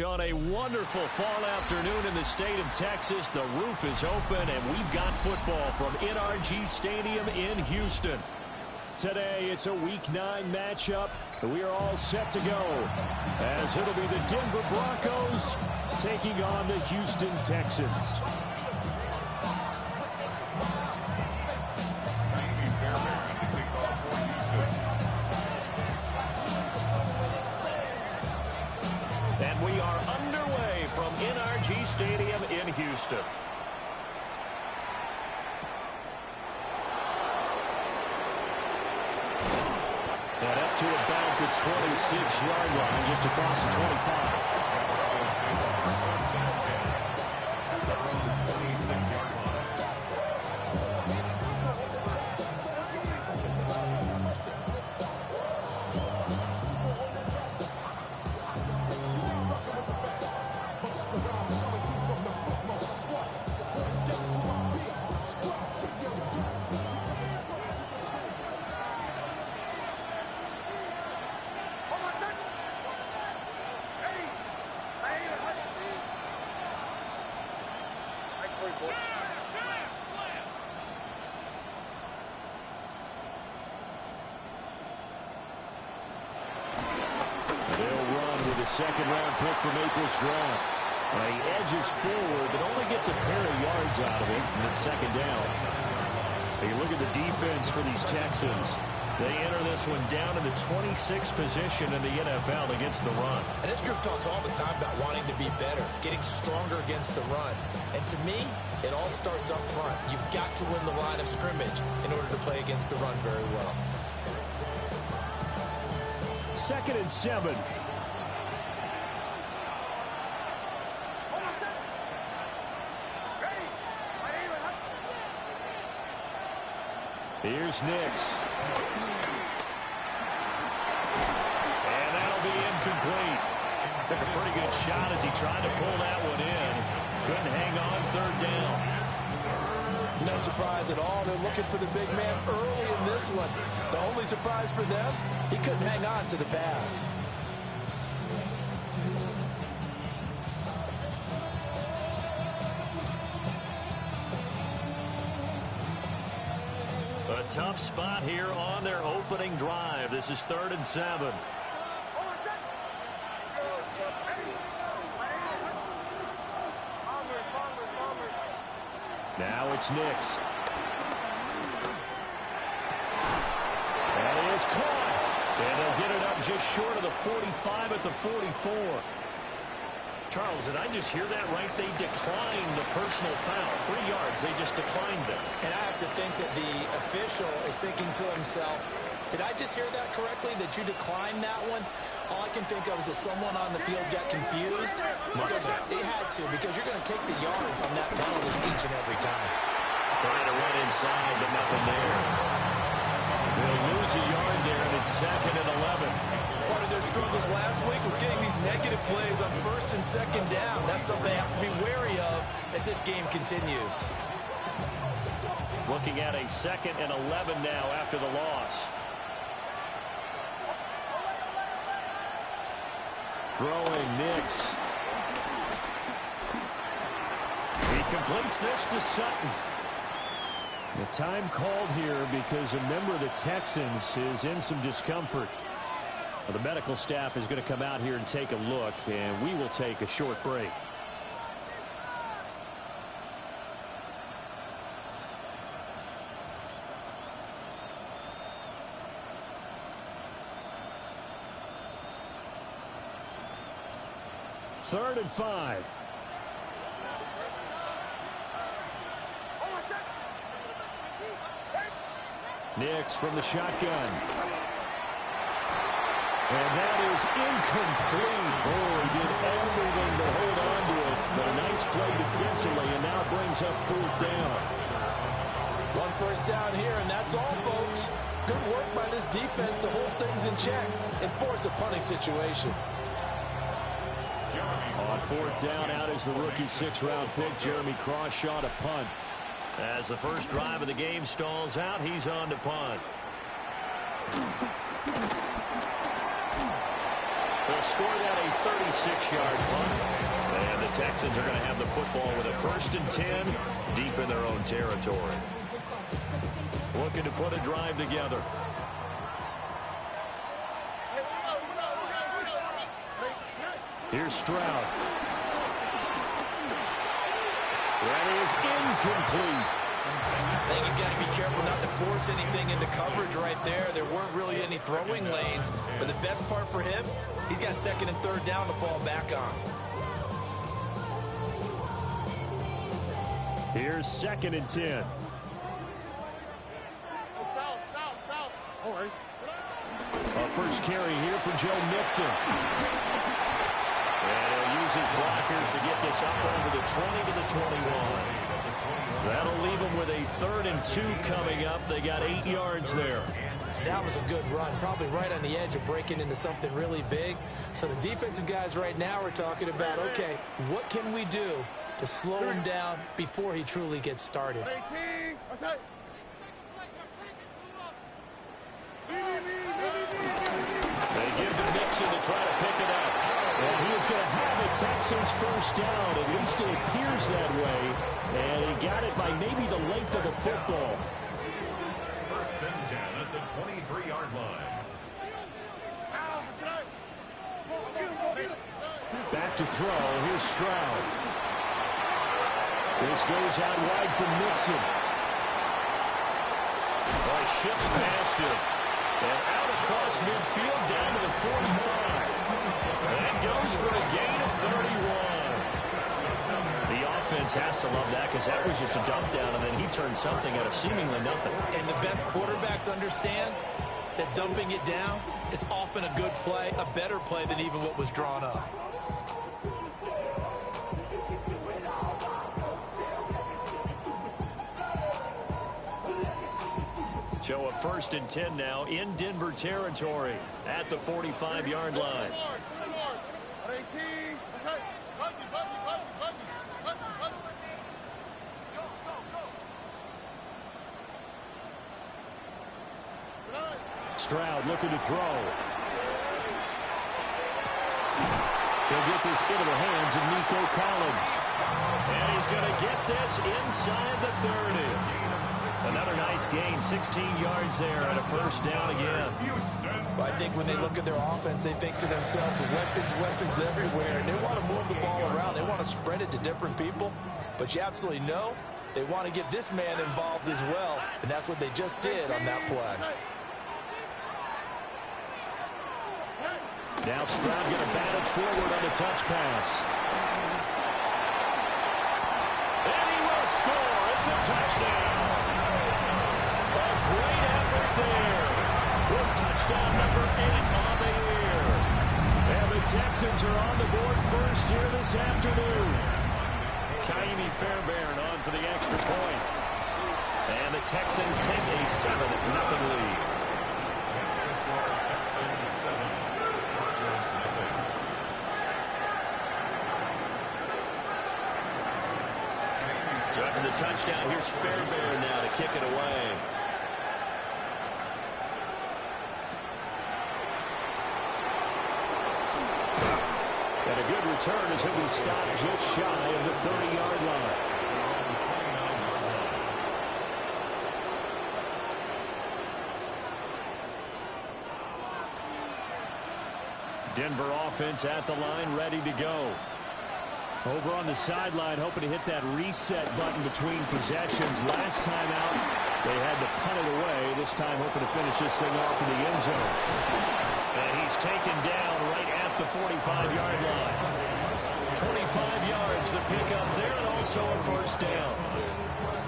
On a wonderful fall afternoon in the state of Texas, the roof is open, and we've got football from NRG Stadium in Houston. Today, it's a Week 9 matchup. We are all set to go, as it'll be the Denver Broncos taking on the Houston Texans. And we are underway from NRG Stadium in Houston. And up to about the 26-yard line, just across the 25. Second-round pick from April's draft. He edges forward, but only gets a pair of yards out of it, and it's second down. You look at the defense for these Texans. They enter this one down in the 26th position in the NFL against the run. And this group talks all the time about wanting to be better, getting stronger against the run. And to me, it all starts up front. You've got to win the line of scrimmage in order to play against the run very well. 2nd and 7. Here's Nix. And that'll be incomplete. Took a pretty good shot as he tried to pull that one in. Couldn't hang on, 3rd down. No surprise at all. They're looking for the big man early in this one. The only surprise for them, he couldn't hang on to the pass. A tough spot here on their opening drive. This is 3rd and 7. Now it's Nix. And he is caught. And they'll get it up just short of the 45 at the 44. Charles, did I just hear that right? They declined the personal foul. 3 yards, they just declined it. And I have to think that the official is thinking to himself, did I just hear that correctly, that you declined that one? All I can think of is that someone on the field got confused. Because it had to, because you're going to take the yards on that penalty each and every time. Trying to run inside, but nothing there. They'll lose a yard there, and it's 2nd and 11. Part of their struggles last week was getting these negative plays on 1st and 2nd down. That's something they have to be wary of as this game continues. Looking at a 2nd and 11 now after the loss. Throwing Nix. He completes this to Sutton. The time called here because a member of the Texans is in some discomfort. The medical staff is going to come out here and take a look, and we will take a short break. Third and 5. Nix from the shotgun. And that is incomplete. Oh, he did everything to hold on to it. But a nice play defensively, and now brings up 4th down. 1 first down here, and that's all, folks. Good work by this defense to hold things in check and force a punting situation. On 4th down, out is the rookie 6th-round pick, Jeremy Crawshaw, to punt. As the first drive of the game stalls out, he's on to punt. They'll score that a 36-yard punt. And the Texans are going to have the football with a 1st and 10 deep in their own territory. Looking to put a drive together. Here's Stroud. That is incomplete. I think he's got to be careful not to force anything into coverage right there. There weren't really any throwing lanes. But the best part for him, he's got 2nd and 3rd down to fall back on. Here's 2nd and 10. Our first carry here for Joe Mixon. And he'll use his blockers to get this up over the 20 to the 21. That'll leave them with a 3rd and 2 coming up. They got 8 yards there. That was a good run, probably right on the edge of breaking into something really big. So the defensive guys right now are talking about, okay, what can we do to slow him down before he truly gets started? They give to Mixon to try to pick it up. And he is going to have the Texans first down. At least it appears that way. And he got it by maybe the length of the football. 1st and 10 at the 23-yard line. Back to throw. Here's Stroud. This goes out wide from Mixon. Boy, shifts past him. And out across midfield down to the 45. And goes for a gain of 31. The offense has to love that because that was just a dump down, and then he turned something out of seemingly nothing. And the best quarterbacks understand that dumping it down is often a good play, a better play than even what was drawn up. So a 1st and 10 now in Denver territory at the 45-yard line. Stroud looking to throw. He'll get this into the hands of Nico Collins. And he's going to get this inside the 30. Another nice gain, 16 yards there and a 1st down again. Well, I think when they look at their offense, they think to themselves, weapons everywhere. And they want to move the ball around. They want to spread it to different people. But you absolutely know they want to get this man involved as well. And that's what they just did on that play. Now Stroud going to bat it forward on the touch pass. And he will score. It's a touchdown. A great effort there. With touchdown number 8 on the year. And the Texans are on the board first here this afternoon. Kaimi Fairbairn on for the extra point. And the Texans take a 7-0 lead. So after the touchdown, here's Fairbairn now to kick it away. And a good return as he'll be stopped just shy of the 30-yard line. Denver offense at the line, ready to go. Over on the sideline, hoping to hit that reset button between possessions. Last time out, they had to punt it away. This time, hoping to finish this thing off in the end zone. And he's taken down right at the 45-yard line. 25 yards, the pickup there, and also a 1st down.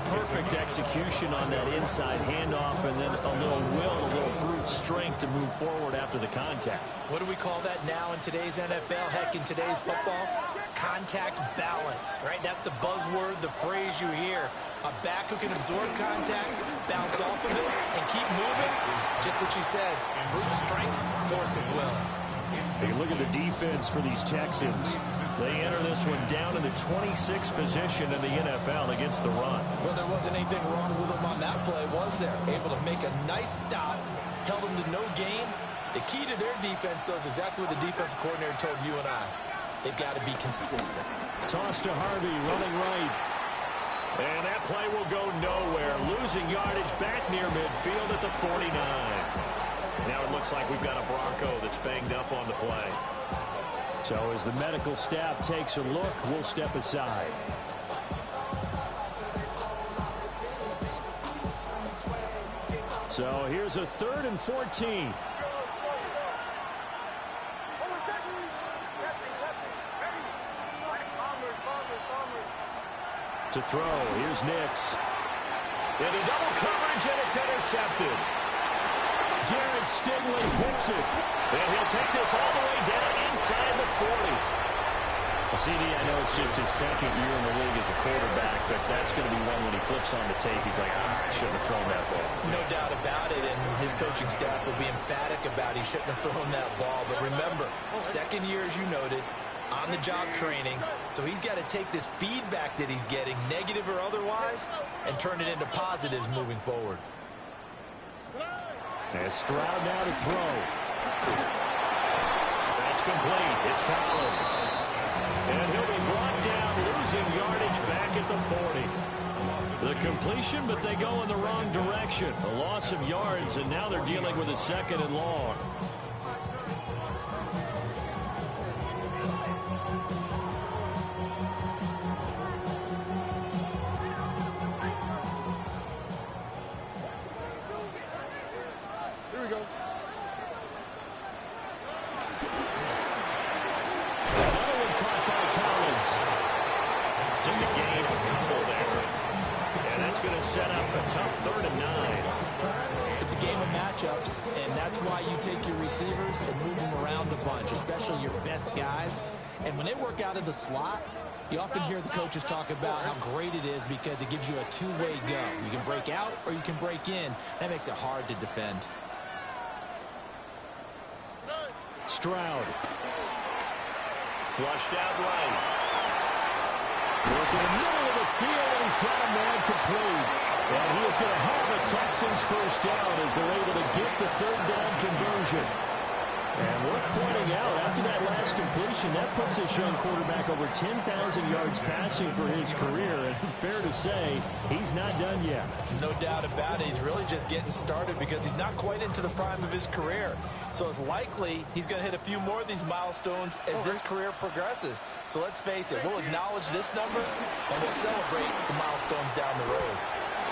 Perfect execution on that inside handoff, and then a little will, a little brute strength to move forward after the contact. What do we call that now in today's NFL? Heck, in today's football? Contact balance, right? That's the buzzword, the phrase you hear. A back who can absorb contact, bounce off of it, and keep moving. Just what you said, brute strength, force of will. Hey, look at the defense for these Texans. They enter this one down in the 26th position in the NFL against the run. Well, there wasn't anything wrong with them on that play, was there? Able to make a nice stop, held them to no gain, The key to their defense, though, is exactly what the defensive coordinator told you and I. They've got to be consistent. Toss to Harvey, running right. And that play will go nowhere. Losing yardage back near midfield at the 49. Now it looks like we've got a Bronco that's banged up on the play. So as the medical staff takes a look, we'll step aside. So here's a 3rd and 14. To throw, here's Nix. Into double coverage, and it's intercepted. Jared Stingley picks it. And he'll take this all the way down inside the 40. CD, I know it's just his 2nd year in the league as a quarterback, but that's going to be one when he flips on the tape. He's like, I shouldn't have thrown that ball. No doubt about it, and his coaching staff will be emphatic about he shouldn't have thrown that ball. But remember, 2nd year, as you noted, on-the-job training, so he's got to take this feedback that he's getting, negative or otherwise, and turn it into positives moving forward. And Stroud now to throw. That's complete. It's Collins. And he'll be brought down, losing yardage back at the 40. The completion, but they go in the wrong direction. A loss of yards, and now they're dealing with a 2nd and long. Set up a tough 3rd and 9. It's a game of matchups, and that's why you take your receivers and move them around a bunch, especially your best guys. And when they work out of the slot, you often hear the coaches talk about how great it is because it gives you a two-way go. You can break out or you can break in. That makes it hard to defend. Stroud. Flushed out right. Working in the middle of the field, and he's got a man complete. And he is going to have the Texans first down as they're able to get the 3rd down conversion. And worth pointing out, after that last completion, that puts this young quarterback over 10,000 yards passing for his career. And fair to say, he's not done yet. No doubt about it. He's really just getting started because he's not quite into the prime of his career. So it's likely he's going to hit a few more of these milestones as this career progresses. So let's face it, we'll acknowledge this number and we'll celebrate the milestones down the road.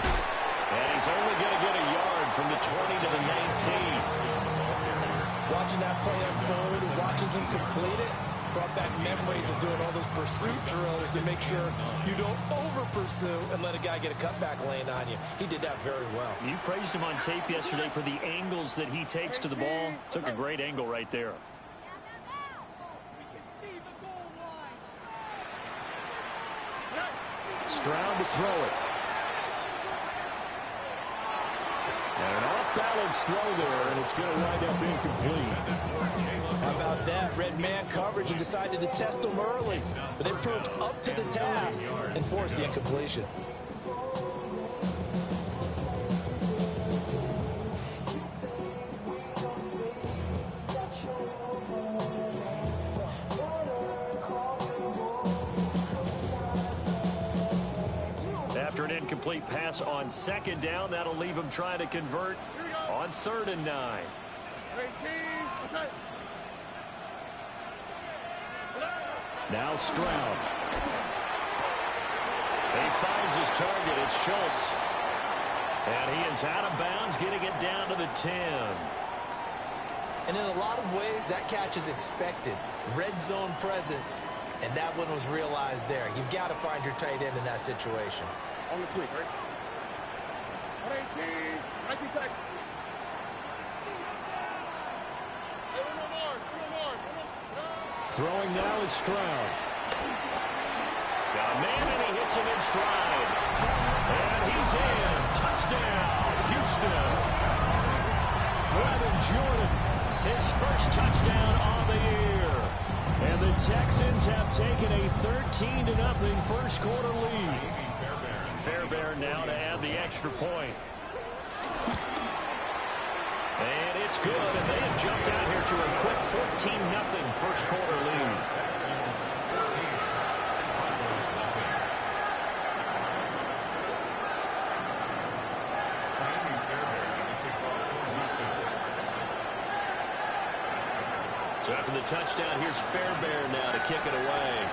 And he's only going to get a yard from the 20 to the 19. Watching that play unfold and watching him complete it brought back memories of doing all those pursuit drills to make sure you don't over-pursue and let a guy get a cutback lane on you. He did that very well. You praised him on tape yesterday for the angles that he takes to the ball. Took a great angle right there. Stroud to throw it. And an off-balance throw there, and it's going to wind up incomplete. How about that? Red man coverage and decided to test them early. But they proved up to the task and forced the incompletion. After an incomplete pass on 2nd down, that'll leave him trying to convert on 3rd and 9. Now Stroud. He finds his target. It's Schultz. And he is out of bounds, getting it down to the 10. And in a lot of ways, that catch is expected. Red zone presence. And that one was realized there. You've got to find your tight end in that situation. On the quick, right? 118, 19 Texas. Throwing now is Stroud. Got a man, and he hits him in stride. And he's in. Touchdown, Houston. Brevin Jordan, his first touchdown on the year. And the Texans have taken a 13-0 first quarter lead. Fairbairn now to add the extra point. And it's good, and they have jumped out here to a quick 14-0 first quarter lead. So after the touchdown, here's Fairbairn now to kick it away.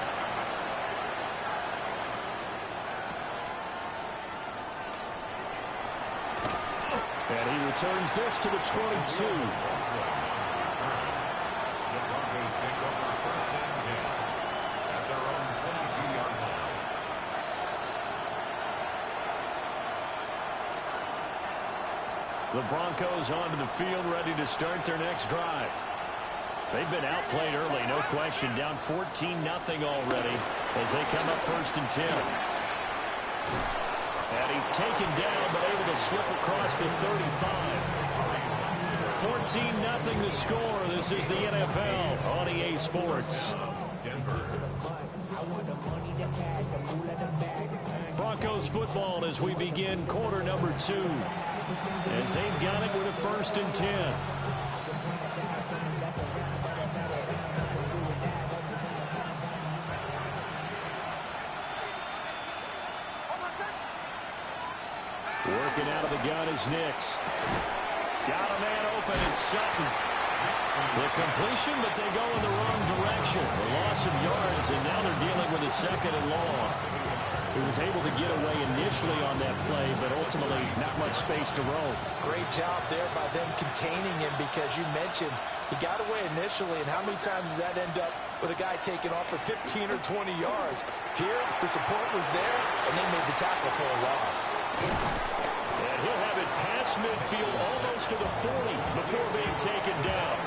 And he returns this to the 22. The Broncos take over first and 10 at their own 22-yard line. The Broncos onto the field, ready to start their next drive. They've been outplayed early, no question. Down 14-0 already as they come up first and 10. And he's taken down, but able to slip across the 35. 14-0 the score. This is the NFL on EA Sports. Broncos football as we begin quarter number 2. As they've got it with a first and 10. Working out of the gun is Nix. Got a man open, it's Sutton. The completion, but they go in the wrong direction. The loss of yards, and now they're dealing with a second and long. He was able to get away initially on that play, but ultimately not much space to roam. Great job there by them containing him, because you mentioned he got away initially, and how many times does that end up with a guy taking off for 15 or 20 yards? Here, the support was there, and they made the tackle for a loss. And he'll have it past midfield almost to the 40 before being taken down.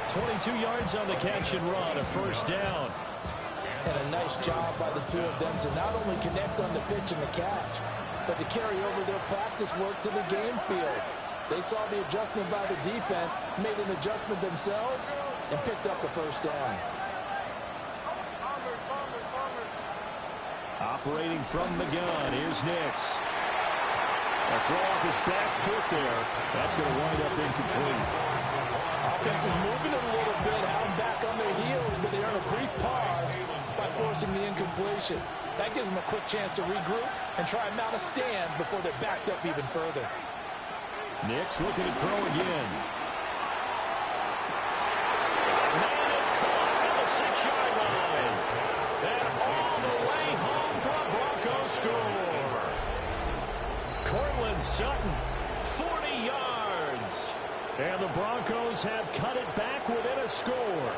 22 yards on the catch and run, a first down. And a nice job by the two of them to not only connect on the pitch and the catch, but to carry over their practice work to the game field. They saw the adjustment by the defense, made an adjustment themselves, and picked up the first down. Operating from the gun, here's Nix. A throw off his back foot there. That's going to wind up incomplete. Offense is moving it a little bit, out back on their heels, but they earn a brief pause by forcing the incompletion. That gives them a quick chance to regroup and try and mount a stand before they're backed up even further. Nix looking to throw again. Man, it's caught at the 6-yard line. And all the way home for a Broncos score. Cortland Sutton, 40 yards. And the Broncos have cut it back within a score.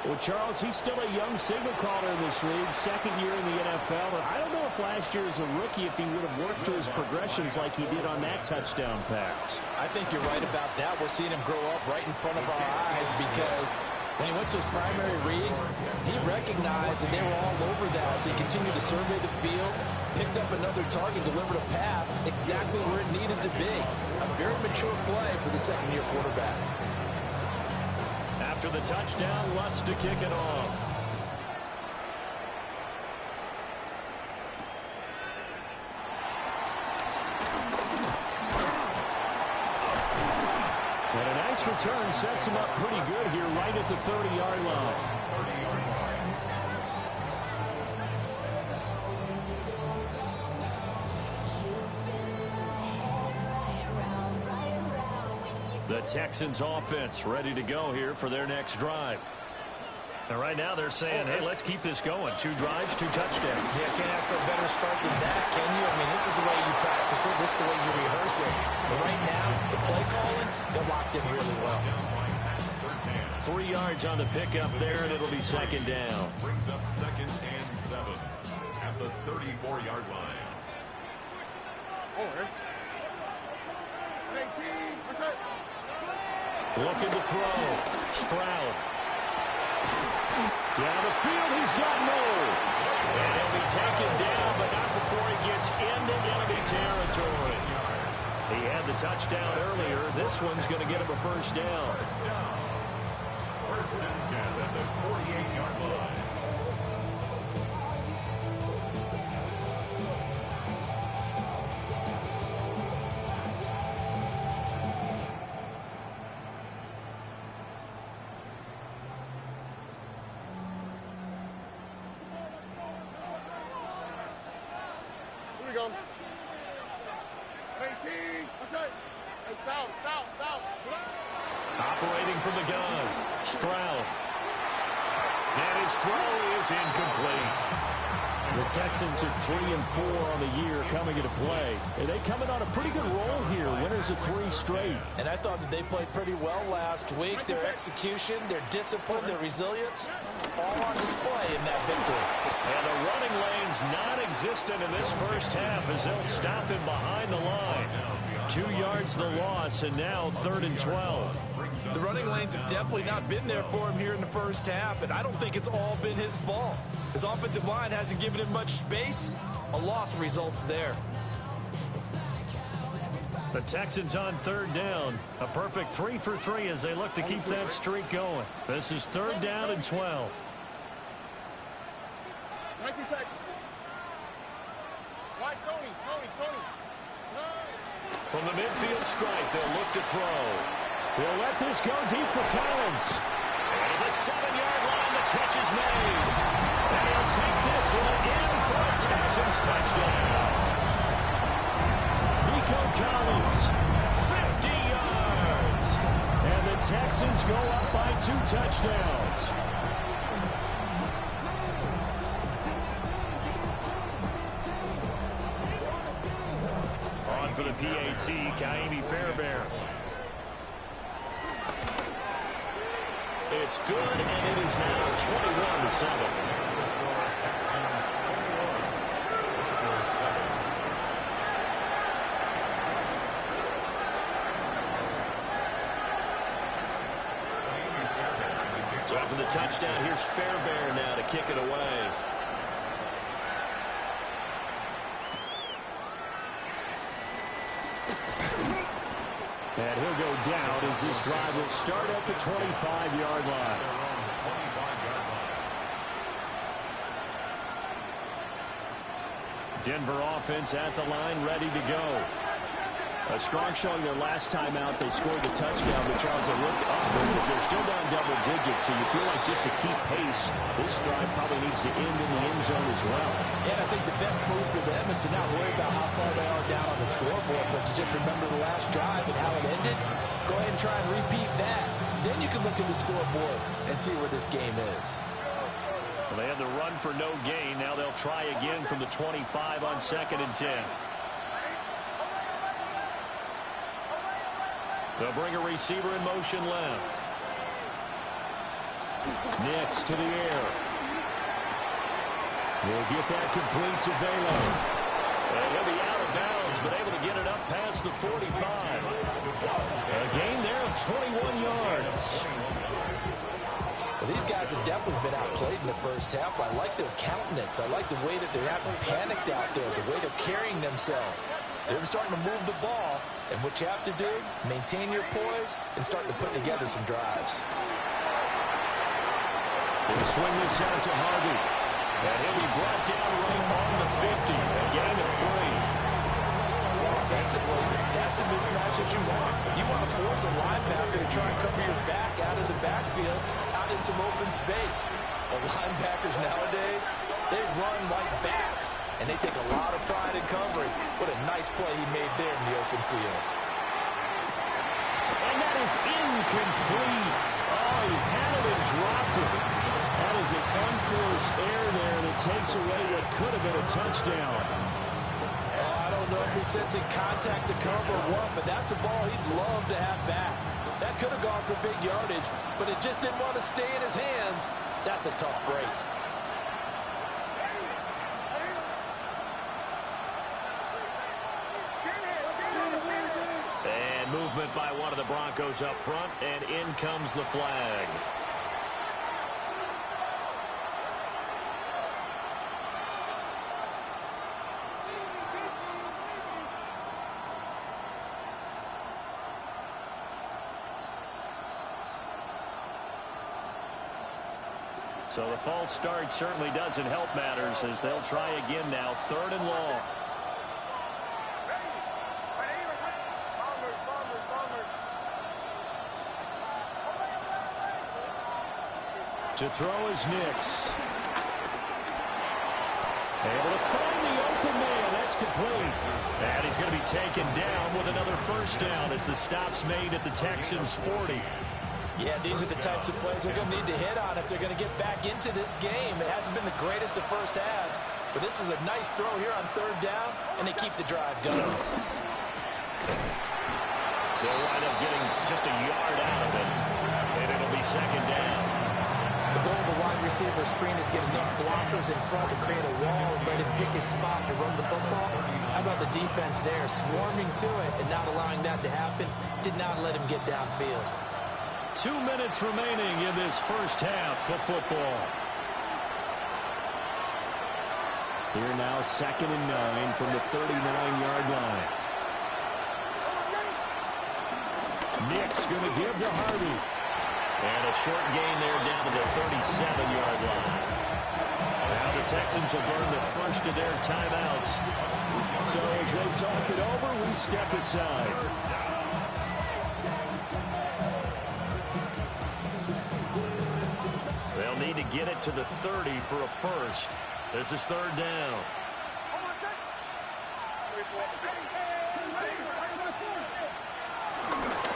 Well, Charles, he's still a young signal caller in this league, second year in the NFL. And I don't know if last year as a rookie, if he would have worked through his progressions like he did on that touchdown pass. I think you're right about that. We're seeing him grow up right in front of our eyes, because when he went to his primary read, he recognized that they were all over that as he continued to survey the field, picked up another target, delivered a pass exactly where it needed to be. A very mature play for the second-year quarterback. After the touchdown, Lutz to kick it off. And a nice return sets him up pretty good here right at the 30-yard line. The Texans offense ready to go here for their next drive. And right now they're saying, hey, let's keep this going. 2 drives, 2 touchdowns. Yeah, can't ask for a better start than that, can you? I mean, this is the way you practice it. This is the way you rehearse it. But right now, the play calling, they're locked in really well. 3 yards on the pickup there, and it'll be second down. Brings up second and 7 at the 34-yard line. Looking to throw. Stroud. Down the field, he's got more. And he'll be taken down, but not before he gets into enemy territory. He had the touchdown earlier. This one's going to get him a first down. First and 10 at the 48-yard line. down. 18. Okay. Hey, south. Operating from the gun, Stroud. And his throw is incomplete. The Texans are 3-4 on the year coming into play. And they coming on a pretty good roll here. Winners of 3 straight. And I thought that they played pretty well last week. Their execution, their discipline, their resilience, all on display in that victory. And the running lane's non-existent in this first half as they'll stop him behind the line. 2 yards the loss, and now 3rd and 12. The running lanes have definitely not been there for him here in the first half, and I don't think it's all been his fault. His offensive line hasn't given him much space. A loss results there. The Texans on 3rd down. A perfect 3 for 3 as they look to keep that streak going. This is 3rd down and 12. From the midfield stripe, they'll look to throw. They'll let this go deep for Collins. And at the 7-yard line, the catch is made. And he'll take this one in for a Texans touchdown. Nico Collins, 50 yards. And the Texans go up by 2 touchdowns. On for the PAT, Kaimi Fairbairn. It's good, and it is now 21-7. So after the touchdown, here's Fairbairn now to kick it away. And he'll go down as this drive will start at the 25-yard line. Denver offense at the line, ready to go. A strong showing their last time out. They scored the touchdown, but Charles, they looked up, but they're still down double digits, so you feel like just to keep pace, this drive probably needs to end in the end zone as well. And I think the best move for them is to not worry about how far they are down on the scoreboard, but to just remember the last drive and how it ended. Go ahead and try and repeat that. Then you can look at the scoreboard and see where this game is. Well, they had the run for no gain. Now they'll try again from the 25 on 2nd and 10. They'll bring a receiver in motion left. Nix to the air. We'll get that complete to Velo. And he'll be out of bounds, but able to get it up past the 45. A gain there of 21 yards. Well, these guys have definitely been outplayed in the first half. I like their countenance. I like the way that they're having panicked out there, the way they're carrying themselves. They're starting to move the ball, and what you have to do, maintain your poise and start to put together some drives. They'll swing this out to Harvey. And he'll be brought down right on the 50. A gain of 3. Offensively, that's the mismatch that you want. You want to force a linebacker to try and cover your back out of the backfield, out in some open space. The linebackers nowadays, they run like backs, and they take a lot of pride in covering. What a nice play he made there in the open field. And that is incomplete. Oh, he had it and dropped it. That is an unforced error there that takes away what could have been a touchdown. I don't know if he's sensing contact to come or what, but that's a ball he'd love to have back. That could have gone for big yardage, but it just didn't want to stay in his hands. That's a tough break. And movement by one of the Broncos up front, and in comes the flag. So the false start certainly doesn't help matters as they'll try again now, 3rd and long. To throw is Nix. Able to find the open man. That's complete. And he's going to be taken down with another first down as the stop's made at the Texans' 40. Yeah, these are the types of plays they're going to need to hit on if they're going to get back into this game. It hasn't been the greatest of first halves, but this is a nice throw here on third down, and they keep the drive going. They'll wind up getting just a yard out of it, and it'll be second down. The goal of a wide receiver screen is get enough blockers in front to create a wall and let him pick his spot to run the football. How about the defense there, swarming to it and not allowing that to happen? Did not let him get downfield. 2 minutes remaining in this first half of football. Here now, 2nd and 9 from the 39-yard line. Nick's going to give to Harvey. And a short gain there down to the 37-yard line. Now the Texans will burn the first of their timeouts. So as they talk it over, we step aside. They'll need to get it to the 30 for a first. This is third down.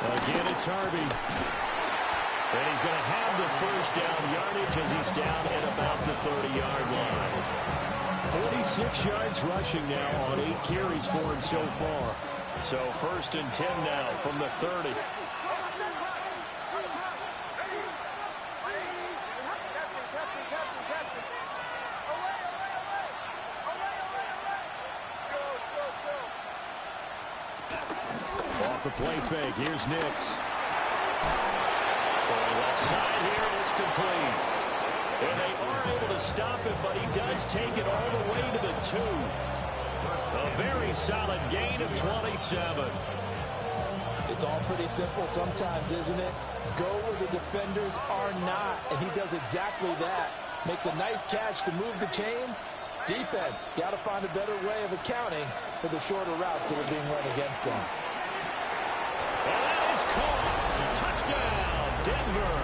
Again, it's Harvey. And he's going to have the first down yardage as he's down at about the 30-yard line. 46 yards rushing now on 8 carries for him so far. So 1st and 10 now from the 30. Off the play fake, here's Nix. Throwing left side here, and it's complete. And they are able to stop it, but he does take it all the way to the 2. A very solid gain of 27. It's all pretty simple sometimes, isn't it? Go where the defenders are not, and he does exactly that. Makes a nice catch to move the chains. Defense, got to find a better way of accounting for the shorter routes that are being run against them. And that is caught. Touchdown, Denver.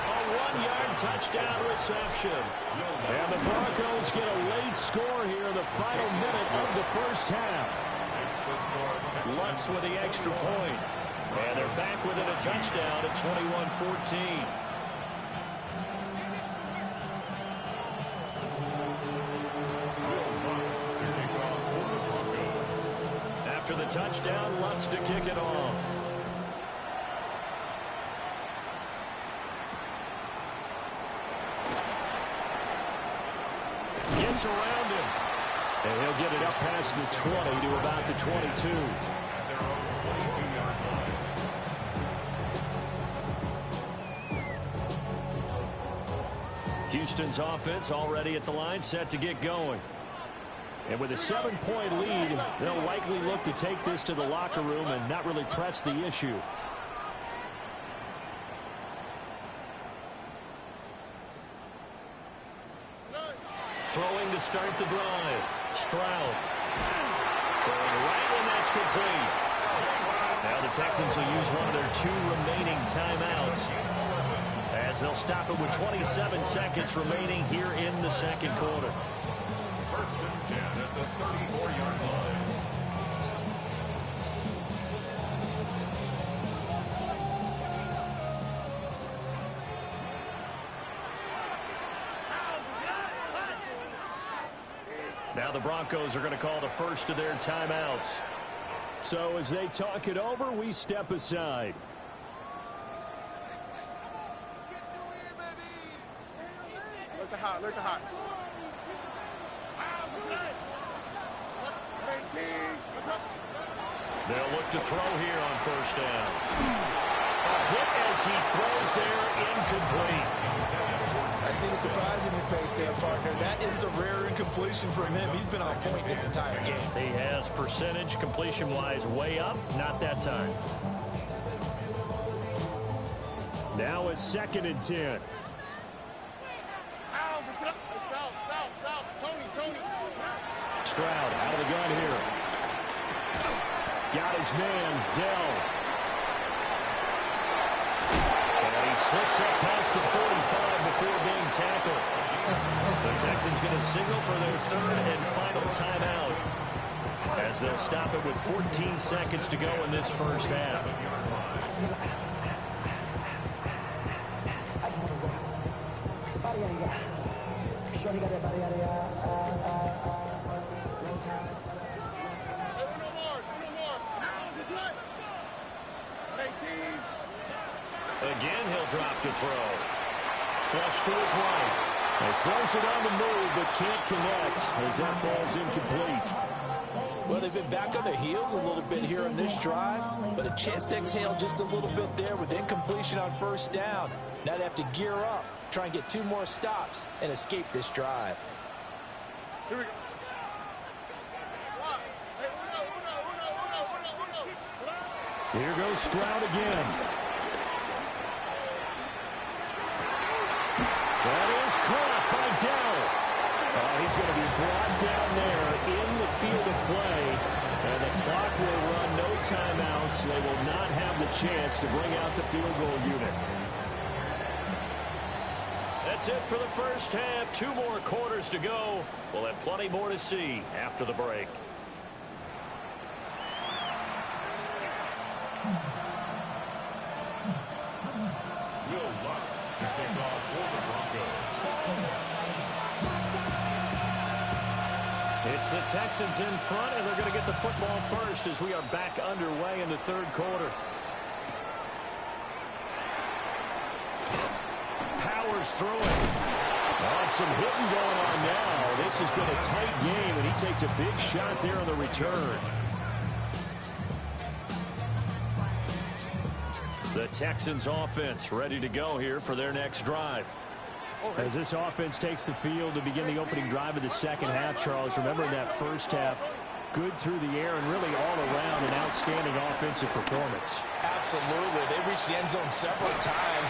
A 1-yard touchdown reception. And the Broncos get a late score here in the final minute of the first half. Lutz with the extra point. And they're back within a touchdown at 21-14. After the touchdown, Lutz to kick it off. Gets around him. And he'll get it up past the 20 to about the 22. Houston's offense already at the line, set to get going. And with a 7-point lead, they'll likely look to take this to the locker room and not really press the issue. Throwing to start the drive. Stroud. Throwing right when that's complete. Now the Texans will use one of their 2 remaining timeouts, as they'll stop it with 27 seconds remaining here in the second quarter. 1st and 10 at the 34-yard line. Now the Broncos are going to call the first of their timeouts. So as they talk it over, we step aside. Look at hot, look at hot. They'll look to throw here on first down. A hit as he throws there, incomplete. I see the surprise in your face there, partner. That is a rare incompletion from him. He's been on point this entire game. He has percentage completion-wise way up, not that time. Now it's 2nd and 10. Stroud out of the gun here. Got his man, Dell. And he slips up past the 45 before being tackled. The Texans going to signal for their third and final timeout, as they'll stop it with 14 seconds to go in this first half. Again, he'll drop to throw. Flush to his right. He throws it on the move, but can't connect as that falls incomplete. Well, they've been back on their heels a little bit here in this drive, but a chance to exhale just a little bit there with incompletion on first down. Now they have to gear up, try and get 2 more stops, and escape this drive. Here we go. Here goes Stroud again. That is caught by Dowell. He's going to be brought down there in the field of play. And the clock will run, no timeouts. They will not have the chance to bring out the field goal unit. That's it for the first half. 2 more quarters to go. We'll have plenty more to see after the break. Will Lutz to kick off for the Broncos. It's the Texans in front, and they're going to get the football first as we are back underway in the third quarter. Powers through it. Oh, some hitting going on now. This has been a tight game, and he takes a big shot there on the return. The Texans offense ready to go here for their next drive. As this offense takes the field to begin the opening drive of the second half, Charles, remember in that first half, good through the air and really all around an outstanding offensive performance. Absolutely. They reached the end zone several times.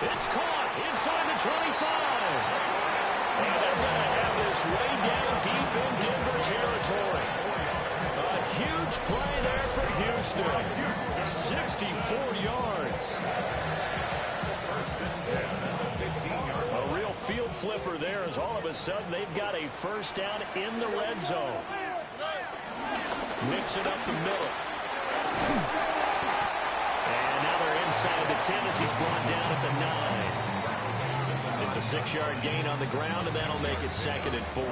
It's caught inside the 25. And they're going to have this way down deep in Denver territory. A huge play there for Houston. 64 yards. A real field flipper there as all of a sudden they've got a first down in the red zone. Mix it up the middle. And now they're inside the 10 as he's brought down at the 9. It's a 6-yard gain on the ground, and that'll make it 2nd and 4.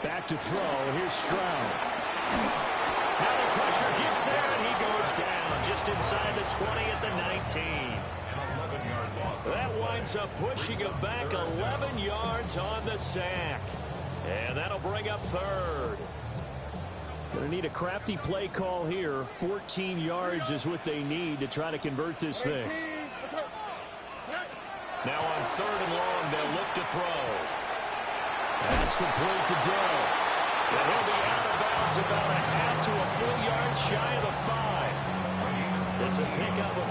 Back to throw. Here's Stroud. Now the pressure gets there, and he goes down just inside the 20 at the 19. That winds up pushing him back 11 yards on the sack. And that'll bring up 3rd. Going to need a crafty play call here. 14 yards is what they need to try to convert this thing. Now on 3rd and long, they'll look to throw. That's complete to Dell. And he'll be out of bounds about a half to a full yard shy of the 5. It's a pickup of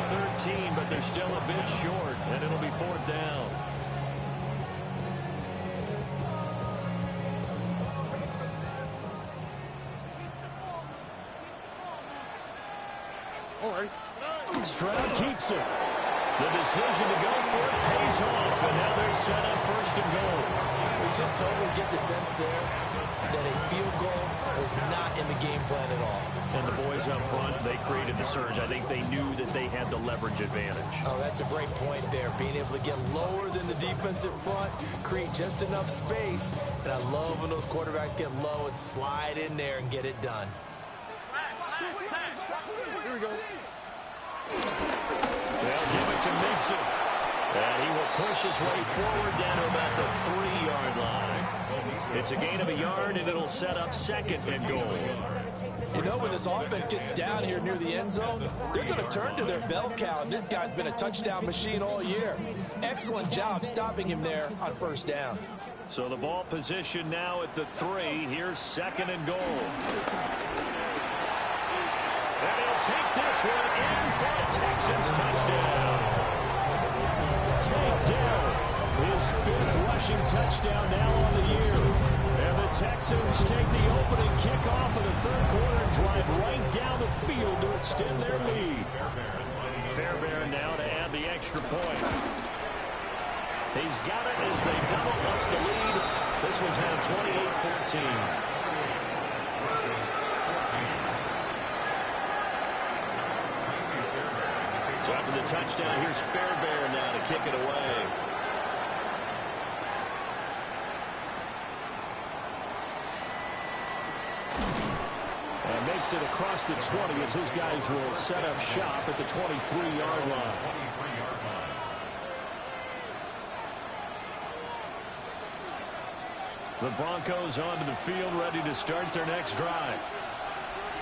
13, but they're still a bit short, and it'll be 4th down. Stroud keeps it. The decision to go for it pays off, and now they're set up 1st and goal. We just totally get the sense there that a field goal was not in the game plan at all. And the boys up front, they created the surge. I think they knew that they had the leverage advantage. Oh, that's a great point there. Being able to get lower than the defensive front, create just enough space. And I love when those quarterbacks get low and slide in there and get it done. Here we go. They'll give it to Mixon. And he will push his way forward down to about the 3-yard line. It's a gain of a yard, and it'll set up 2nd and goal. You know, when this offense gets down here near the end zone, they're going to turn to their bell cow, and this guy's been a touchdown machine all year. Excellent job stopping him there on 1st down. So the ball position now at the 3. Here's 2nd and goal. And he'll take this one in for a Texans touchdown. Tank Dell, his 5th rushing touchdown now on the year. And the Texans take the opening kickoff of the 3rd quarter and drive right down the field to extend their lead. Fairbairn now to add the extra point. He's got it as they double up the lead. This one's now 28-14. So after the touchdown, here's Fairbairn now to kick it away. And makes it across the 20 as his guys will set up shop at the 23-yard line. The Broncos onto the field, ready to start their next drive.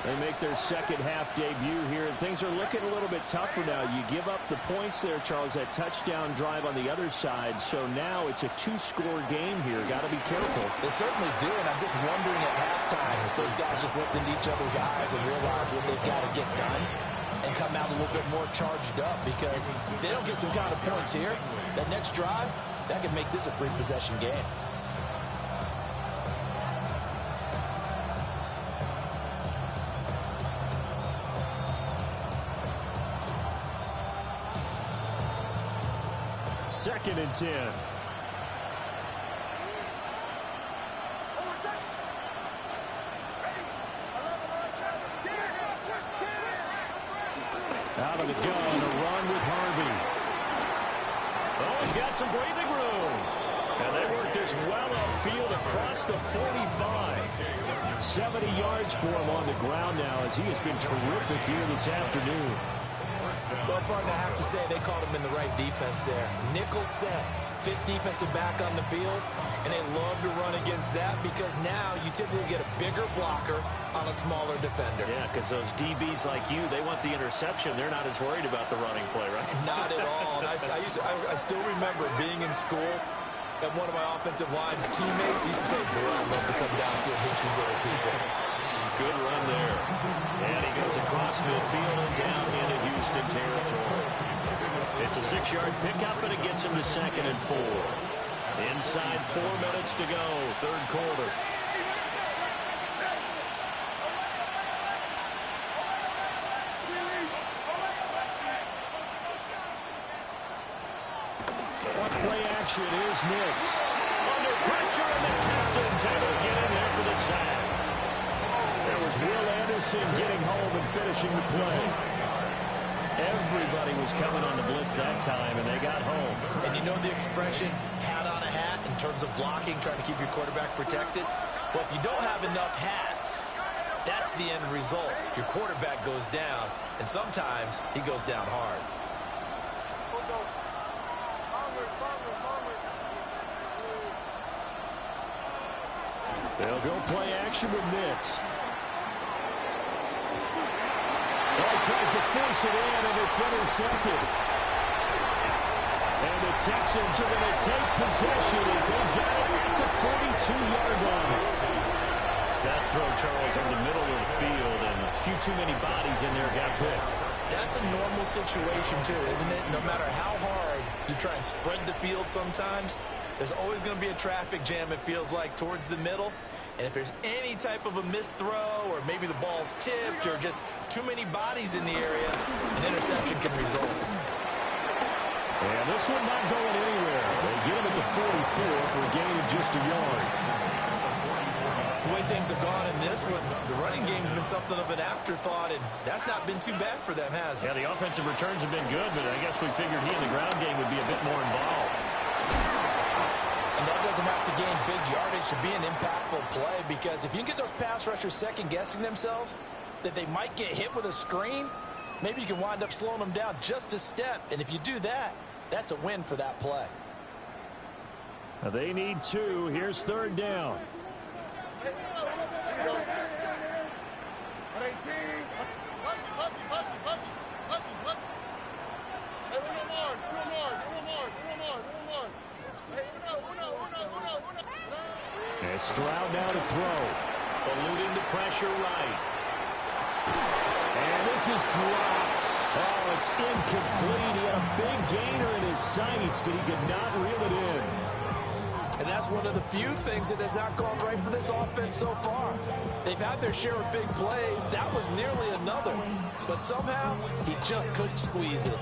They make their second half debut here, and things are looking a little bit tougher now. You give up the points there, Charles, that touchdown drive on the other side. So now it's a two-score game here. Got to be careful. They certainly do, and I'm just wondering at halftime if those guys just looked into each other's eyes and realize what they've got to get done and come out a little bit more charged up, because if they don't get some kind of points here, that next drive, that could make this a three-possession game. Second and 10. Out of the gun, a run with Harvey. Oh, he's got some breathing room. And they work this well upfield across the 45. 70 yards for him on the ground now, as he has been terrific here this afternoon. Well, partner, I have to say they called him in the right defense there. Nickel set, fifth defensive back on the field, and they love to run against that because now you typically get a bigger blocker on a smaller defender. Yeah, because those DBs like you, they want the interception. They're not as worried about the running play, right? Not at all. And I still remember being in school, and one of my offensive line teammates used to say, boy, I love to come downfield and hit you little people. Good run there. And he goes across midfield and down into Houston territory. It's a 6-yard pickup, and it gets him to 2nd and 4. Inside 4 minutes to go, third quarter. On play action is Nix. Under pressure, and the Texans able to get in there for the sack. There was Will Anderson getting home and finishing the play. Everybody was coming on the blitz that time, and they got home. And you know the expression, hat on a hat, in terms of blocking, trying to keep your quarterback protected? Well, if you don't have enough hats, that's the end result. Your quarterback goes down, and sometimes he goes down hard. They'll go play action with Nix. He tries to force it in, and it's intercepted. And the Texans are going to take possession as they got it at the 42-yard line. That throw, Charles, in the middle of the field, and a few too many bodies in there got picked. That's a normal situation, too, isn't it? No matter how hard you try and spread the field sometimes, there's always going to be a traffic jam, it feels like, towards the middle. And if there's any type of a missed throw, or maybe the ball's tipped, or just too many bodies in the area, an interception can result. And this one not going anywhere. They get him at the 44 for a gain of just a yard. The way things have gone in this one, the running game's been something of an afterthought, and that's not been too bad for them, has it? Yeah, the offensive returns have been good, but I guess we figured he in the ground game would be a bit more involved. And that doesn't have to gain big yardage to be an impactful play, because if you can get those pass rushers second-guessing themselves, that they might get hit with a screen, maybe you can wind up slowing them down just a step. And if you do that, that's a win for that play. They need 2. Here's third down. And Stroud now to throw. Eluding the pressure right. And this is dropped. Oh, it's incomplete. He had a big gainer in his sights, but he could not reel it in. And And that's one of the few things that has not gone right for this offense so far. They've had their share of big plays. That was nearly another. But somehow, he just couldn't squeeze it.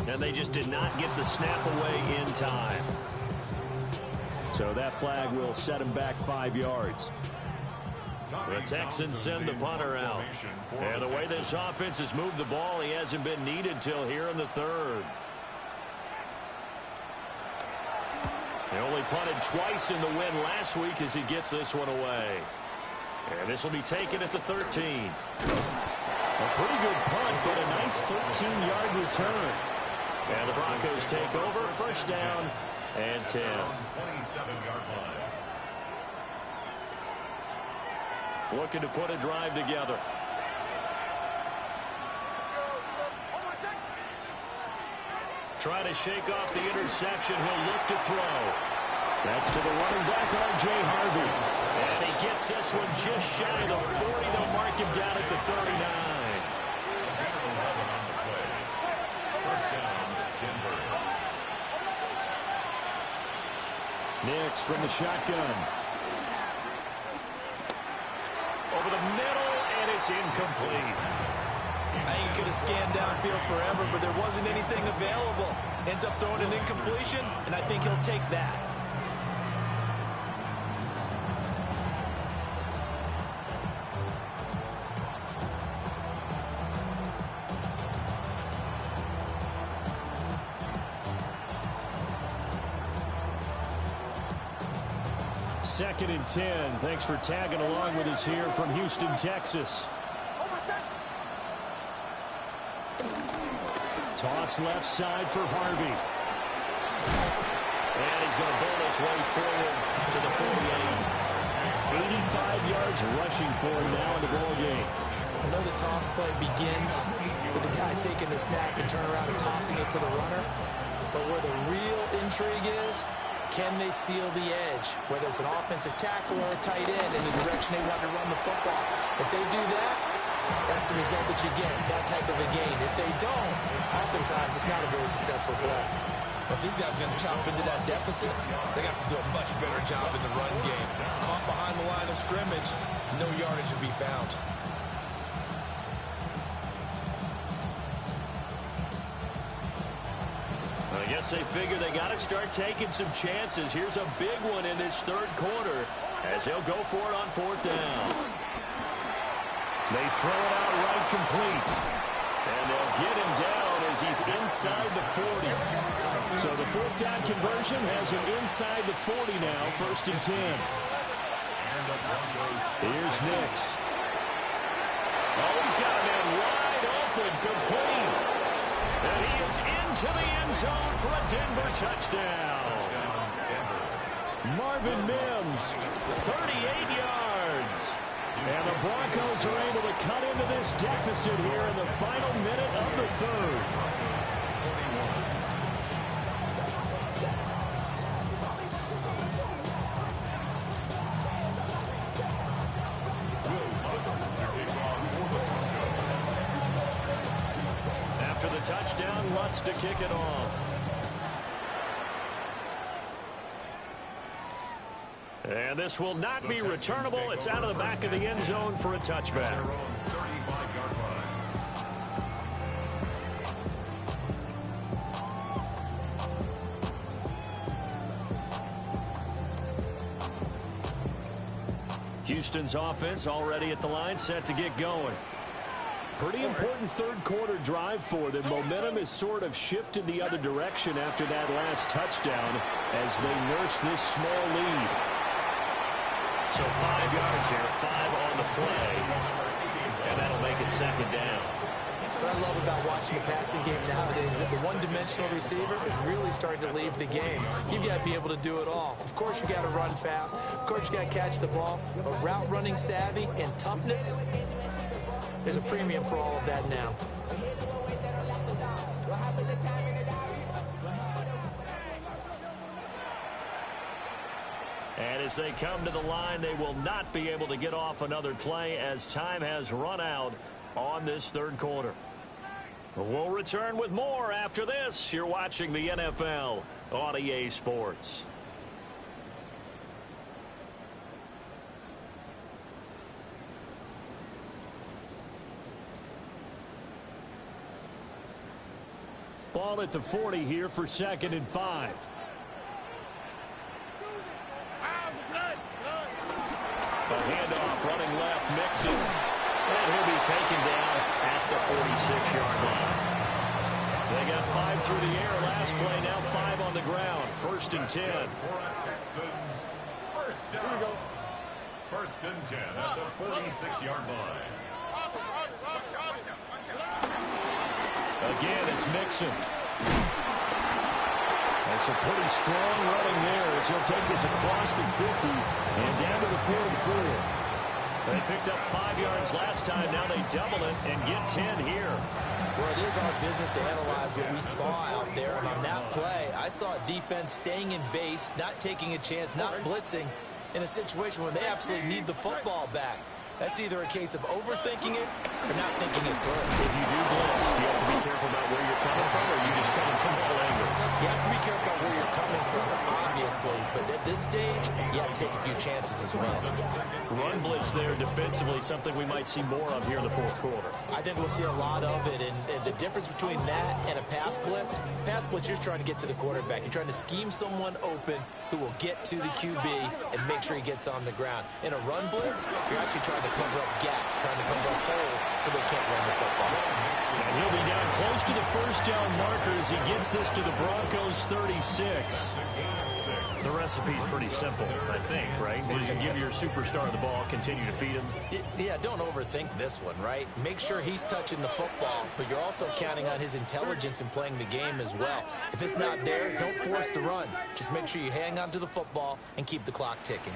And they just did not get the snap away in time. So that flag will set him back 5 yards. The Texans send the punter out. And the way this offense has moved the ball, he hasn't been needed till here in the third. They only punted twice in the win last week as he gets this one away. And this will be taken at the 13. A pretty good punt, but a nice 13-yard return. And the Broncos take over, first down and 10. 27-yard line. Looking to put a drive together. Try to shake off the interception. He'll look to throw. That's to the running back, R.J. Harvey. And he gets this one just shy of the 40. They'll mark him down at the 39. Nix from the shotgun. Over the middle, and it's incomplete. I think he could have scanned downfield forever, but there wasn't anything available. Ends up throwing an incompletion, and I think he'll take that. Second and 10. Thanks for tagging along with us here from Houston, Texas. Toss left side for Harvey. And he's going to bowl his way forward to the 48. 85 yards rushing for him now in the ball game. I know the toss play begins with the guy taking the snap and turn around and tossing it to the runner. But where the real intrigue is, can they seal the edge, whether it's an offensive tackle or a tight end in the direction they want to run the football? If they do that, that's the result that you get, that type of a game. If they don't, oftentimes it's not a very successful play. But these guys are going to chop into that deficit. They got to do a much better job in the run game. Caught behind the line of scrimmage, no yardage to be found. I guess they figure they got to start taking some chances. Here's a big one in this third quarter as he'll go for it on fourth down. They throw it out right complete. And they'll get him down as he's inside the 40. So the fourth down conversion has him inside the 40 now, first and 10. Here's Nix. Oh, he's got a man wide open, complete. And he is into the end zone for a Denver touchdown. Marvin Mims, 38 yards. And the Broncos are able to cut into this deficit here in the final minute of the third. After the touchdown, Lutz to kick it off. And this will not be returnable. It's out of the back of the end zone for a touchback. Houston's offense already at the line, set to get going. Pretty important third quarter drive for them. Momentum has sort of shifted the other direction after that last touchdown as they nurse this small lead. So 5 yards here, 5 on the play, and that'll make it second down. What I love about watching the passing game nowadays is that the one-dimensional receiver is really starting to leave the game. You've got to be able to do it all. Of course, you got to run fast. Of course, you got to catch the ball. But route running savvy and toughness, there's a premium for all of that now. And as they come to the line, they will not be able to get off another play as time has run out on this third quarter. We'll return with more after this. You're watching the NFL on EA Sports. Ball at the 40 here for 2nd and 5. A handoff, running left, Mixon. And he'll be taken down at the 46-yard line. They got 5 through the air last play, now 5 on the ground. 1st and 10. Texans, first down. 1st and 10 at the 46-yard line. Again, it's Mixon. That's a pretty strong running there as he'll take this across the 50 and down to the 44. They picked up 5 yards last time. Now they double it and get 10 here. Well, it is our business to analyze what we saw out there. And on that play, I saw a defense staying in base, not taking a chance, not blitzing in a situation where they absolutely need the football back. That's either a case of overthinking it or not thinking it through. If you do blitz, do you have to be careful about where you're coming from, or are you just coming from all angles? You have to be careful about where you're coming from, obviously. But at this stage, you have to take a few chances as well. Run blitz there defensively, something we might see more of here in the 4th quarter. I think we'll see a lot of it. And the difference between that and a pass blitz, you're trying to get to the quarterback. You're trying to scheme someone open who will get to the QB and make sure he gets on the ground. In a run blitz, you're actually trying to cover up gaps, trying to cover up holes so they can't run the football. And he'll be down close to the 1st down marker as he gets this to the Broncos 36. The recipe's pretty simple, I think, right? You give your superstar the ball, continue to feed him. Yeah, don't overthink this one, right? Make sure he's touching the football, but you're also counting on his intelligence in playing the game as well. If it's not there, don't force the run. Just make sure you hang on to the football and keep the clock ticking.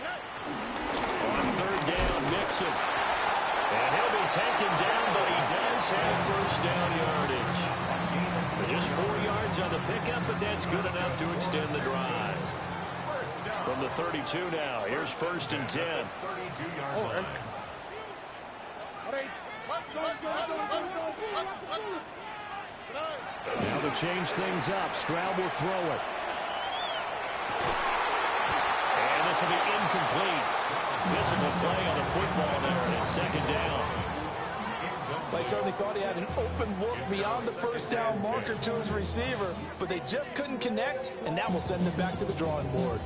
On 3rd down, Mixon. And he'll be taken down, but he does have 1st down yardage. Just 4 yards on the pickup, but that's good enough to extend the drive. From the 32 now, here's 1st and 10. 32-yard line. Now to change things up, Stroud will throw it. And this will be incomplete. Physical play on the football there, and it's 2nd down. They certainly thought he had an open look beyond the 1st down marker to his receiver, but they just couldn't connect, and that will send them back to the drawing board.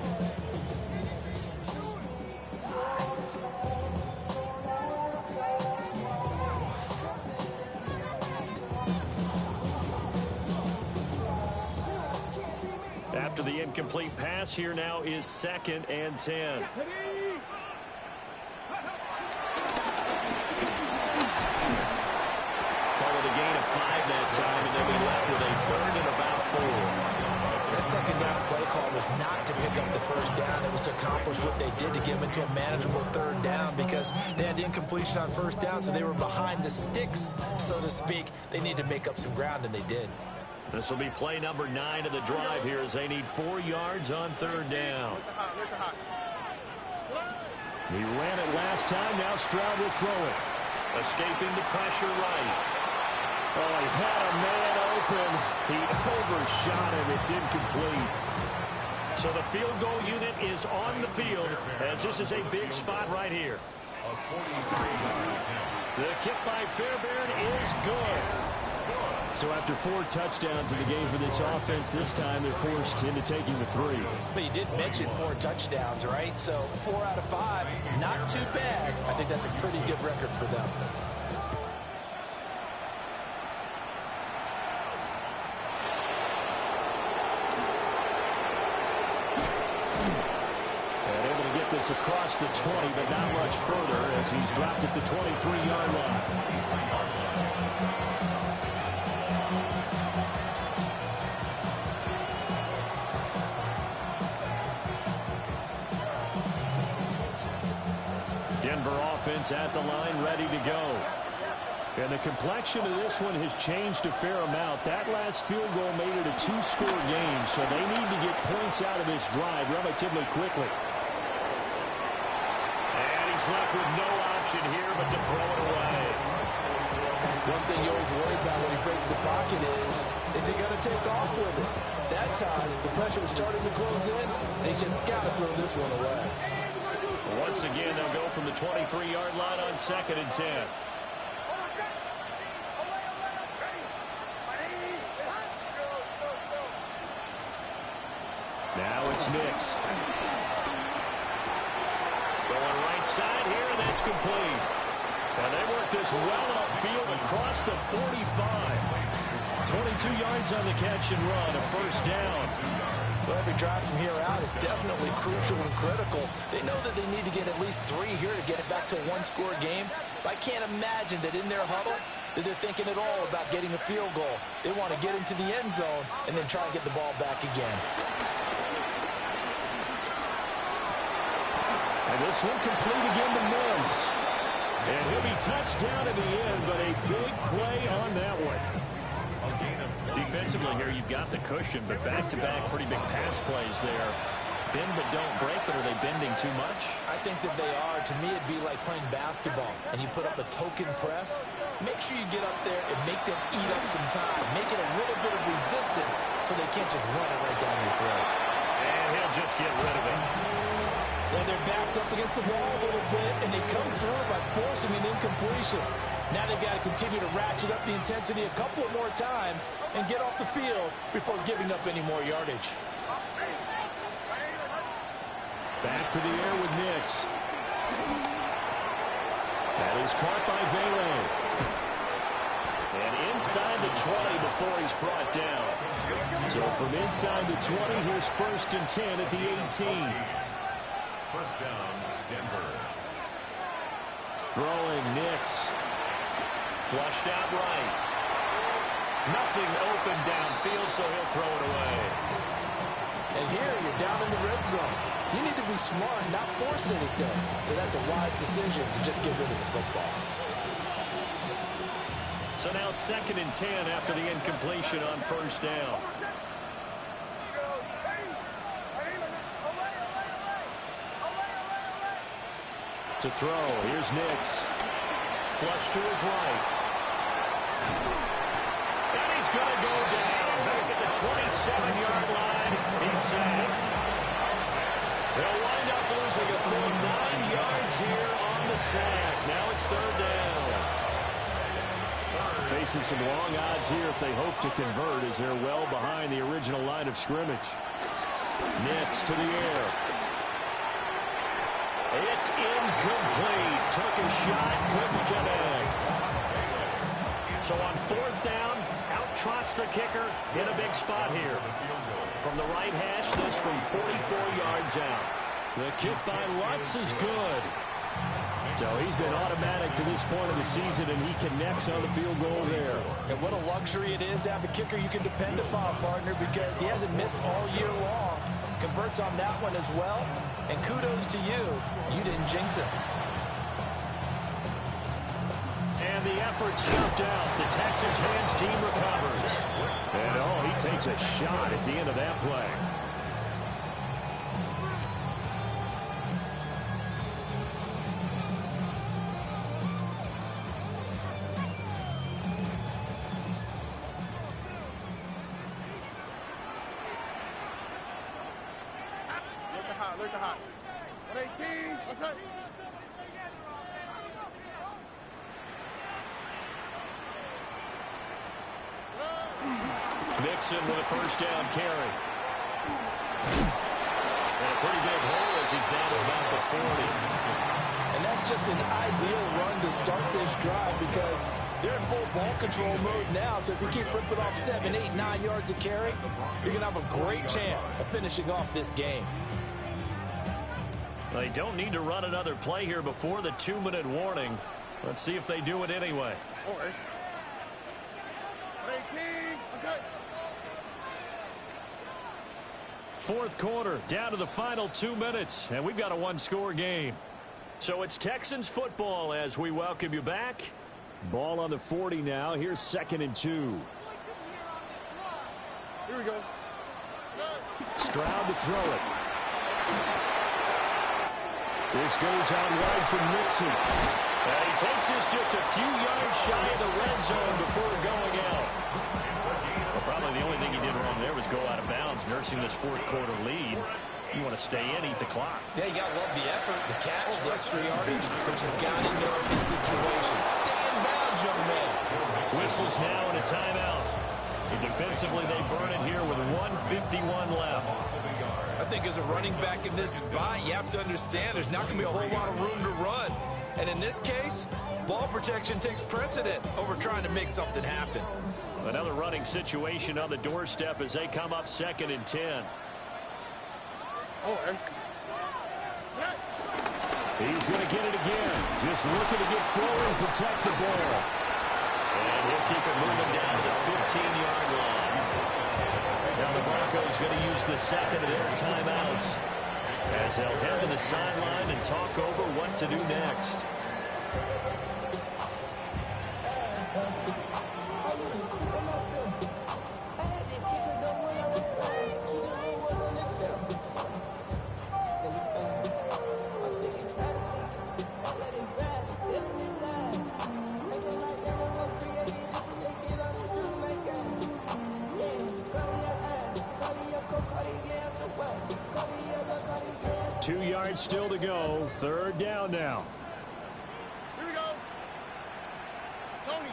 After the incomplete pass, here now is 2nd and 10. Time, and they'll be left with a 3rd and about 4. That 2nd down play call was not to pick up the 1st down. It was to accomplish what they did to get them into a manageable 3rd down because they had incompletion on 1st down, so they were behind the sticks, so to speak. They needed to make up some ground, and they did. This will be play number 9 of the drive here as they need 4 yards on 3rd down. He ran it last time. Now Stroud will throw it. Escaping the pressure right. Oh, he had a man open. He overshot him. It's incomplete. So the field goal unit is on the field as this is a big spot right here. The kick by Fairbairn is good. So after 4 touchdowns in the game for this offense, this time they're forced into taking the 3. But you did mention 4 touchdowns, right? So 4 out of 5, not too bad. I think that's a pretty good record for them. this across the 20, but not much further as he's dropped at the 23-yard line. Denver offense at the line, ready to go. And the complexion of this one has changed a fair amount. That last field goal made it a two-score game, so they need to get points out of this drive relatively quickly. And he's left with no option here but to throw it away. One thing you always worry about when he breaks the pocket is he going to take off with it? That time, the pressure was starting to close in, and he's just got to throw this one away. Once again, they'll go from the 23-yard line on 2nd and 10. Now it's Nix. Going right side here, and that's complete. And they work this well upfield across the 45. 22 yards on the catch and run, a first down. Well, every drive from here out is definitely crucial and critical. They know that they need to get at least 3 here to get it back to a one-score game. But I can't imagine that in their huddle that they're thinking at all about getting a field goal. They want to get into the end zone and then try and get the ball back again. And this one complete again to Mims. And he'll be touched down in the end, but a big play on that one. Defensively here, you've got the cushion, but back-to-back pretty big pass plays there. Bend but don't break, but are they bending too much? I think that they are. To me, it'd be like playing basketball, and you put up a token press. Make sure you get up there and make them eat up some time. Make it a little bit of resistance so they can't just run it right down your throat. And he'll just get rid of it. Well, their back's up against the wall a little bit, and they come through by forcing an incompletion. Now they've got to continue to ratchet up the intensity a couple of more times and get off the field before giving up any more yardage. Back to the air with Nix. That is caught by Vele. And inside the 20 before he's brought down. So from inside the 20, here's 1st and 10 at the 18. First down, Denver. Throwing Nix. Flushed out right. Nothing open downfield, so he'll throw it away. And here you're down in the red zone. You need to be smart, not force anything. So that's a wise decision to just get rid of the football. So now 2nd and 10 after the incompletion on 1st down. To throw, here's Nix. Flush to his right. And he's going to go down. Back at the 27-yard line. He's sacked. They'll wind up losing a full 9 yards here on the sack. Now it's 3rd down. Facing some long odds here if they hope to convert as they're well behind the original line of scrimmage. Nix to the air. It's incomplete. Took a shot, couldn't connect. So on 4th down, out trots the kicker in a big spot here. From the right hash, this from 44 yards out. The kick by Lutz is good. So he's been automatic to this point of the season, and he connects on the field goal there. And what a luxury it is to have a kicker you can depend upon, partner, because he hasn't missed all year long. Converts on that one as well. And kudos to you. You didn't jinx it. And the effort snuffed out. The Texans hands team recovers. And he takes a shot at the end of that play. Look at hot. 118. What's up? Nixon with a first down carry. And a pretty big hole as he's down to about the 40. And that's just an ideal run to start this drive because they're in full ball control mode now. So if you keep ripping off 7, 8, 9 yards of carry, you're going to have a great chance of finishing off this game. They don't need to run another play here before the 2-minute warning. Let's see if they do it anyway. Fourth quarter, down to the final 2 minutes, and we've got a one-score game. So it's Texans football as we welcome you back. Ball on the 40 now. Here's 2nd and 2. Here we go. Stroud to throw it. This goes out wide from Mixon. And he takes this just a few yards shy of the red zone before going out. Well, probably the only thing he did wrong there was go out of bounds, nursing this fourth quarter lead. You want to stay in, eat the clock. Yeah, you got to love the effort, the catch, the extra yardage, but you've got to know the situation. Stay in bounds, young man. Whistles now and a timeout. So defensively, they burn it here with 1:51 left. I think as a running back in this spot, you have to understand there's not going to be a whole lot of room to run. And in this case, ball protection takes precedent over trying to make something happen. Another running situation on the doorstep as they come up 2nd and 10. He's going to get it again. Just looking to get forward and protect the ball. And he'll keep it moving down to the 15-yard line. Now the Broncos going to use the second of their timeouts as they'll head to the sideline and talk over what to do next. Still to go. 3rd down now. Here we go. Tony.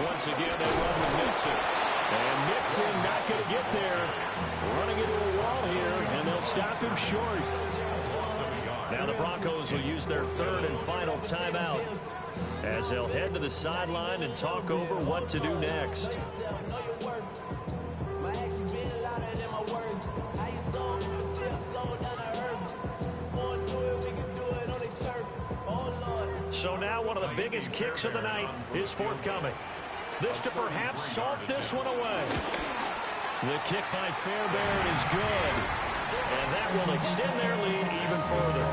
Once again, they run with Mixon. And Mixon not going to get there. Running into a wall here, and they'll stop him short. Now the Broncos will use their 3rd and final timeout as they'll head to the sideline and talk over what to do next. So now one of the biggest kicks of the night is forthcoming. This to perhaps salt this one away. The kick by Fairbairn is good. And that will extend their lead even further.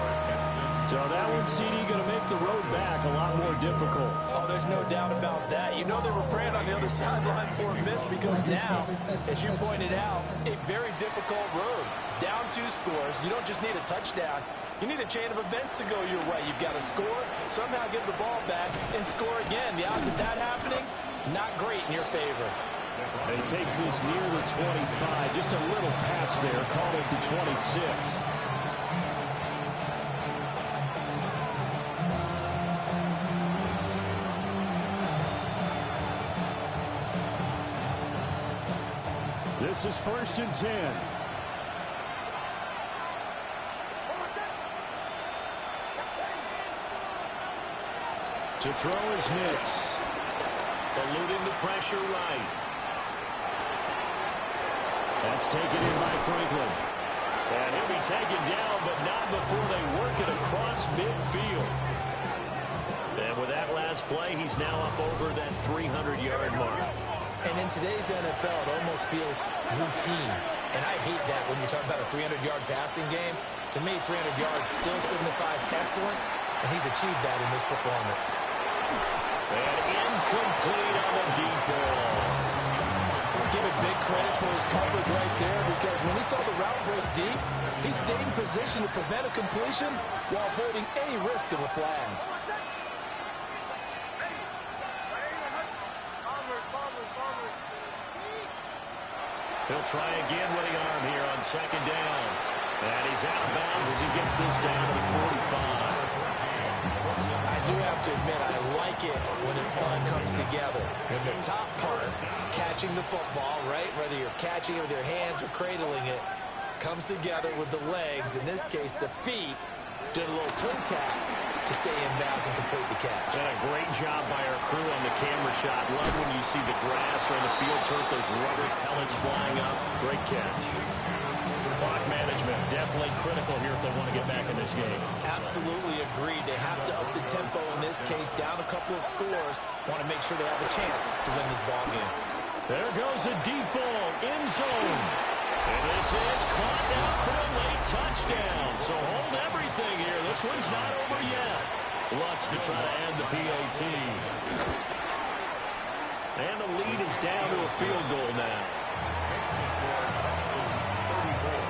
So that one, CD, going to make the road back a lot more difficult. Oh, there's no doubt about that. You know they were praying on the other sideline for a miss because now, as you pointed out, a very difficult road. Down 2 scores. You don't just need a touchdown. You need a chain of events to go your way. You've got to score, somehow get the ball back, and score again. The odds of that happening, not great in your favor. And he takes this near the 25. Just a little pass there. Called it the 26. This is 1st and 10. To throw is Nix. Eluding the pressure right. That's taken in by Franklin. And he'll be taken down, but not before they work it across midfield. And with that last play, he's now up over that 300-yard mark. And in today's NFL, it almost feels routine. And I hate that when you talk about a 300-yard passing game. To me, 300 yards still signifies excellence, and he's achieved that in this performance. And incomplete on the deep ball. We'll give it big credit for his coverage right there because when he saw the route break deep, he stayed in position to prevent a completion while avoiding any risk of a flag. He'll try again with the arm here on 2nd down. And he's out of bounds as he gets this down to the 45. I do have to admit, I like it when it all comes together. When the top part, catching the football, right, whether you're catching it with your hands or cradling it, comes together with the legs, in this case the feet, did a little toe tap to stay in bounds and complete the catch. And a great job by our crew on the camera shot. Love when you see the grass or the field turf, those rubber pellets flying up. Great catch. Clock management, definitely critical here if they want to get back in this game. Absolutely agreed. They have to up the tempo in this case, down a couple of scores. Want to make sure they have a chance to win this ball game. There goes a deep ball, end zone. And this is caught out for a late touchdown. So hold everything here. This one's not over yet. Lutz to try to end the PAT. And the lead is down to a field goal now. Makes the score Texans 34,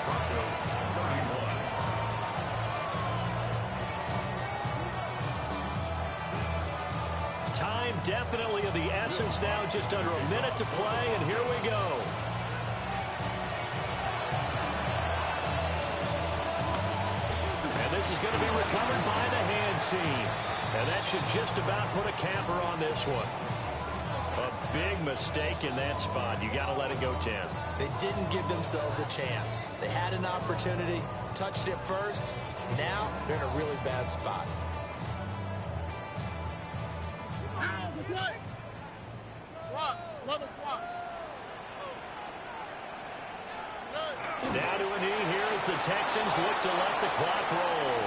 Broncos 31. Time definitely of the essence now, just under a minute to play, and here we go. And this is going to be recovered by the hands team. And that should just about put a capper on this one. A big mistake in that spot. You got to let it go 10. They didn't give themselves a chance. They had an opportunity, touched it first. Now they're in a really bad spot. Down to a knee here as the Texans look to let the clock roll.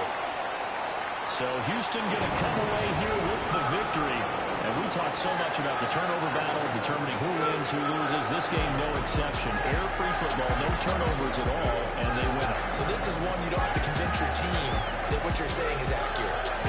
So Houston going to come away here with the victory. And we talk so much about the turnover battle, determining who wins, who loses. This game, no exception. Air-free football, no turnovers at all, and they win it. So this is one you don't have to convince your team that what you're saying is accurate.